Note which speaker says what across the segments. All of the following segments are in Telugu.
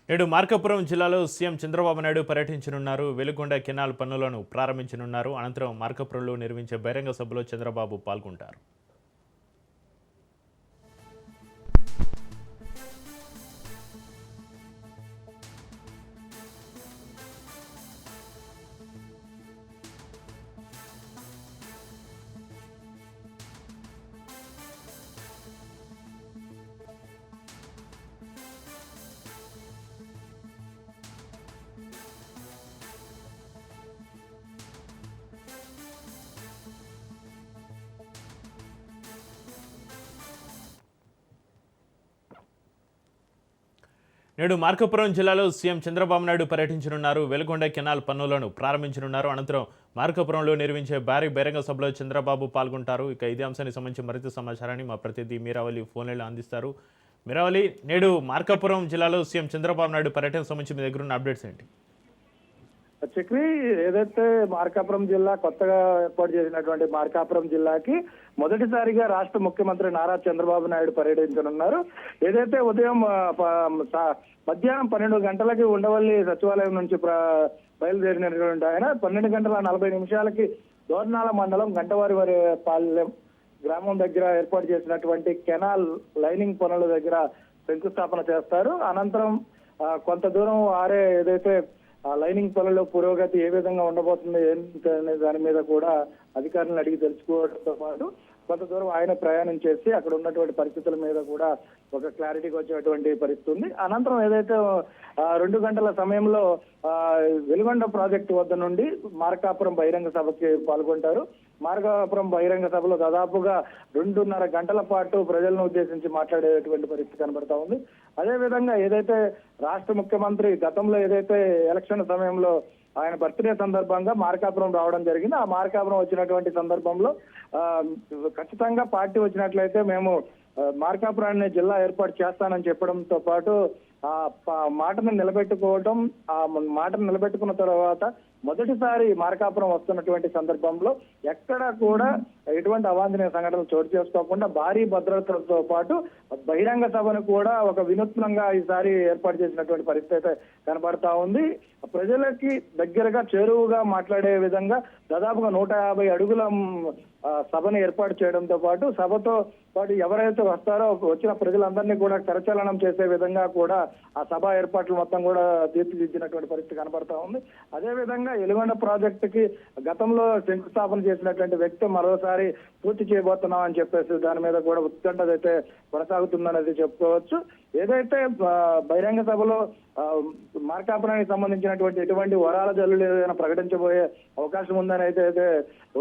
Speaker 1: నేడు మార్కాపురం జిల్లాలో సీఎం చంద్రబాబు నాయుడు పర్యటించనున్నారు. వెలుగొండ కెనాల్ పనులను ప్రారంభించనున్నారు. అనంతరం మార్కాపురంలో నిర్వహించే బహిరంగ సభలో చంద్రబాబు పాల్గొంటారు. నేడు మార్కాపురం జిల్లాలో సీఎం చంద్రబాబు నాయుడు పర్యటించనున్నారు. వెలుగొండ కెనాల్ పనులను ప్రారంభించనున్నారు. అనంతరం మార్కాపురంలో నిర్వహించే భారీ బహిరంగ సభలో చంద్రబాబు పాల్గొంటారు. ఇక ఇదే అంశానికి సంబంధించి మరింత సమాచారాన్ని మా ప్రతినిధి మీరావళి ఫోన్లలో అందిస్తారు. మీరావళి, నేడు మార్కాపురం జిల్లాలో సీఎం చంద్రబాబు నాయుడు పర్యటన సంబంధించి మీ దగ్గర ఉన్న అప్డేట్స్ ఏంటి?
Speaker 2: చక్రి, ఏదైతే మార్కాపురం జిల్లా కొత్తగా ఏర్పాటు చేసినటువంటి మార్కాపురం జిల్లాకి మొదటిసారిగా రాష్ట్ర ముఖ్యమంత్రి నారా చంద్రబాబు నాయుడు పర్యటించనున్నారు. ఏదైతే ఉదయం మధ్యాహ్నం 12 గంటలకి ఉండవల్లి సచివాలయం నుంచి బయలుదేరినటువంటి ఆయన 12:40 దోర్నాల మండలం గంటవారి పాలెం గ్రామం దగ్గర ఏర్పాటు చేసినటువంటి కెనాల్ లైనింగ్ పనుల దగ్గర శంకుస్థాపన చేస్తారు. అనంతరం కొంత దూరం ఏదైతే లైనింగ్ పనుల్లో పురోగతి ఏ విధంగా ఉండబోతుంది అనే దాని మీద కూడా అధికారులను అడిగి తెలుసుకోవడంతో పాటు కొంత దూరం ఆయన ప్రయాణం చేసి అక్కడ ఉన్నటువంటి పరిస్థితుల మీద కూడా ఒక క్లారిటీకి వచ్చేటువంటి పరిస్థితి ఉంది. అనంతరం ఏదైతే 2 గంటల సమయంలో వెలుగొండ ప్రాజెక్టు వద్ద నుండి మార్కాపురం బహిరంగ సభకి పాల్గొంటారు. మార్కాపురం బహిరంగ సభలో దాదాపుగా 2.5 గంటల పాటు ప్రజలను ఉద్దేశించి మాట్లాడేటువంటి పరిస్థితి కనబడతా ఉంది. అదేవిధంగా ఏదైతే రాష్ట్ర ముఖ్యమంత్రి గతంలో ఏదైతే ఎలక్షన్ సమయంలో ఆయన బర్త్డే సందర్భంగా మార్కాపురం రావడం జరిగింది. ఆ మార్కాపురం వచ్చినటువంటి సందర్భంలో ఖచ్చితంగా పార్టీ వచ్చినట్లయితే మేము మార్కాపురాన్ని జిల్లా ఏర్పాటు చేస్తానని చెప్పడంతో పాటు ఆ మాటను నిలబెట్టుకున్న తర్వాత మొదటిసారి మార్కాపురం వస్తున్నటువంటి సందర్భంలో ఎక్కడ కూడా ఎటువంటి అవాంఛనీయ సంఘటనలు చోటు చేసుకోకుండా భారీ భద్రతలతో పాటు బహిరంగ సభను కూడా ఒక వినూత్నంగా ఈసారి ఏర్పాటు చేసినటువంటి పరిస్థితి అయితే కనబడతా ఉంది. ప్రజలకి దగ్గరగా చేరువుగా మాట్లాడే విధంగా దాదాపుగా 150 అడుగుల సభను ఏర్పాటు చేయడంతో పాటు సభతో పాటు ఎవరైతే వస్తారో వచ్చిన ప్రజలందరినీ కూడా కరచాలనం చేసే విధంగా కూడా ఆ సభ ఏర్పాట్లు మొత్తం కూడా తీర్చిదిద్దినటువంటి పరిస్థితి కనబడతా ఉంది. అదేవిధంగా వెలుగొండ ప్రాజెక్టుకి గతంలో శంకుస్థాపన చేసినటువంటి వ్యక్తి మరోసారి పూర్తి చేయబోతున్నాం అని చెప్పేసి దాని మీద కూడా ఉత్కంఠ అయితే కొనసాగుతుందనేది చెప్పుకోవచ్చు. ఏదైతే బహిరంగ సభలో మార్కాపురానికి సంబంధించినటువంటి ఎటువంటి వరాల జల్లులు ఏదైనా ప్రకటించబోయే అవకాశం ఉందని అయితే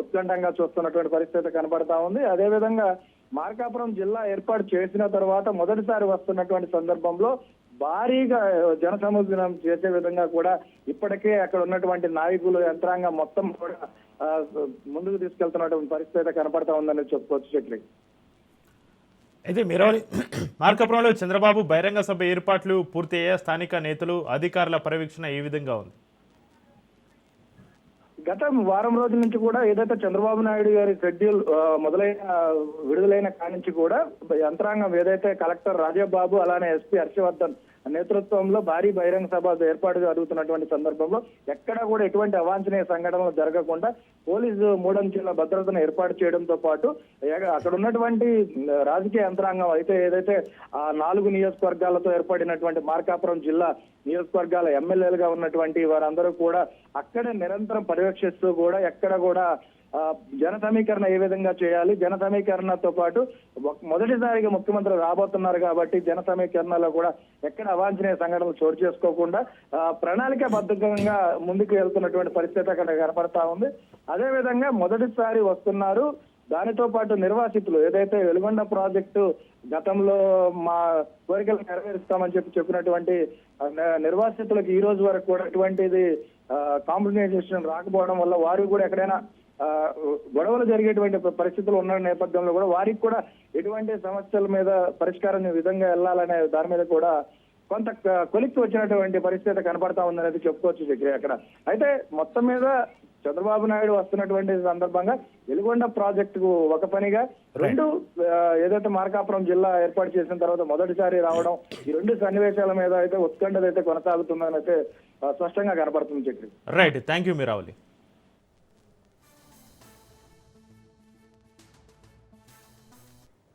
Speaker 2: ఉత్కంఠంగా చూస్తున్నటువంటి పరిస్థితి కనబడతా ఉంది. అదేవిధంగా మార్కాపురం జిల్లా ఏర్పాటు చేసిన తర్వాత మొదటిసారి వస్తున్నటువంటి సందర్భంలో భారీగా జనసముద్రం చేసే విధంగా కూడా ఇప్పటికే అక్కడ ఉన్నటువంటి నాయకులు యంత్రాంగం మొత్తం కూడా ముందుకు తీసుకెళ్తున్నటువంటి పరిస్థితి అయితే కనపడతా ఉందని చెప్పుకోవచ్చు. చెట్లి
Speaker 1: అయితే మీరావళి, మార్కాపురంలో చంద్రబాబు బహిరంగ సభ ఏర్పాట్లు పూర్తయ్యే స్థానిక నేతలు అధికారుల పర్యవేక్షణ ఏ విధంగా ఉంది?
Speaker 2: గత వారం రోజుల నుంచి కూడా ఏదైతే చంద్రబాబు నాయుడు గారి షెడ్యూల్ విడుదలైన కానించి కూడా యంత్రాంగం ఏదైతే కలెక్టర్ రాజీవ్ బాబు అలానే ఎస్పీ హర్షవర్ధన్ నేతృత్వంలో భారీ బహిరంగ సభ ఏర్పాటు జరుగుతున్నటువంటి సందర్భంలో ఎక్కడా కూడా ఎటువంటి అవాంఛనీయ సంఘటనలు జరగకుండా పోలీసు మూడంచెల భద్రతను ఏర్పాటు చేయడంతో పాటు అక్కడ ఉన్నటువంటి రాజకీయ యంత్రాంగం అయితే ఏదైతే ఆ 4 నియోజకవర్గాలతో ఏర్పడినటువంటి మార్కాపురం జిల్లా నియోజకవర్గాల ఎమ్మెల్యేలుగా ఉన్నటువంటి వారందరూ కూడా అక్కడే నిరంతరం పర్యవేక్షిస్తూ కూడా ఎక్కడ కూడా జన సమీకరణ ఏ విధంగా చేయాలి, జన సమీకరణతో పాటు మొదటిసారిగా ముఖ్యమంత్రి రాబోతున్నారు కాబట్టి జన సమీకరణలో కూడా ఎక్కడ అవాంఛనీయ సంఘటనలు చోటు చేసుకోకుండా ప్రణాళికాబద్ధంగా ముందుకు వెళ్తున్నటువంటి పరిస్థితి అక్కడ కనపడతా ఉంది. అదేవిధంగా మొదటిసారి వస్తున్నారు. దానితో పాటు నిర్వాసితులు ఏదైతే వెలుగొండ ప్రాజెక్టు గతంలో మా కోరికలు నెరవేరుస్తామని చెప్పినటువంటి నిర్వాసితులకు ఈ రోజు వరకు కూడా ఎటువంటిది కాంపెన్సేషన్ రాకపోవడం వల్ల వారు కూడా ఎక్కడైనా గొడవలు జరిగేటువంటి పరిస్థితులు ఉన్న నేపథ్యంలో కూడా వారికి కూడా ఎటువంటి సమస్యల మీద పరిష్కారం విధంగా వెళ్ళాలనే దాని మీద కూడా కొంత కొలిక్కి వచ్చినటువంటి పరిస్థితి కనపడతా ఉందనేది చెప్పుకోవచ్చు చక్రి అక్కడ. అయితే మొత్తం మీద చంద్రబాబు నాయుడు వస్తున్నటువంటి సందర్భంగా వెలుగొండ ప్రాజెక్టుకు ఒక పనిగా రెండు ఏదైతే మార్కాపురం జిల్లా ఏర్పాటు చేసిన తర్వాత మొదటిసారి రావడం, ఈ రెండు సన్నివేశాల మీద అయితే ఉత్కంఠత అయితే కొనసాగుతుందని అయితే స్పష్టంగా కనపడుతుంది Chakri.
Speaker 1: Right, thank you Meeravali.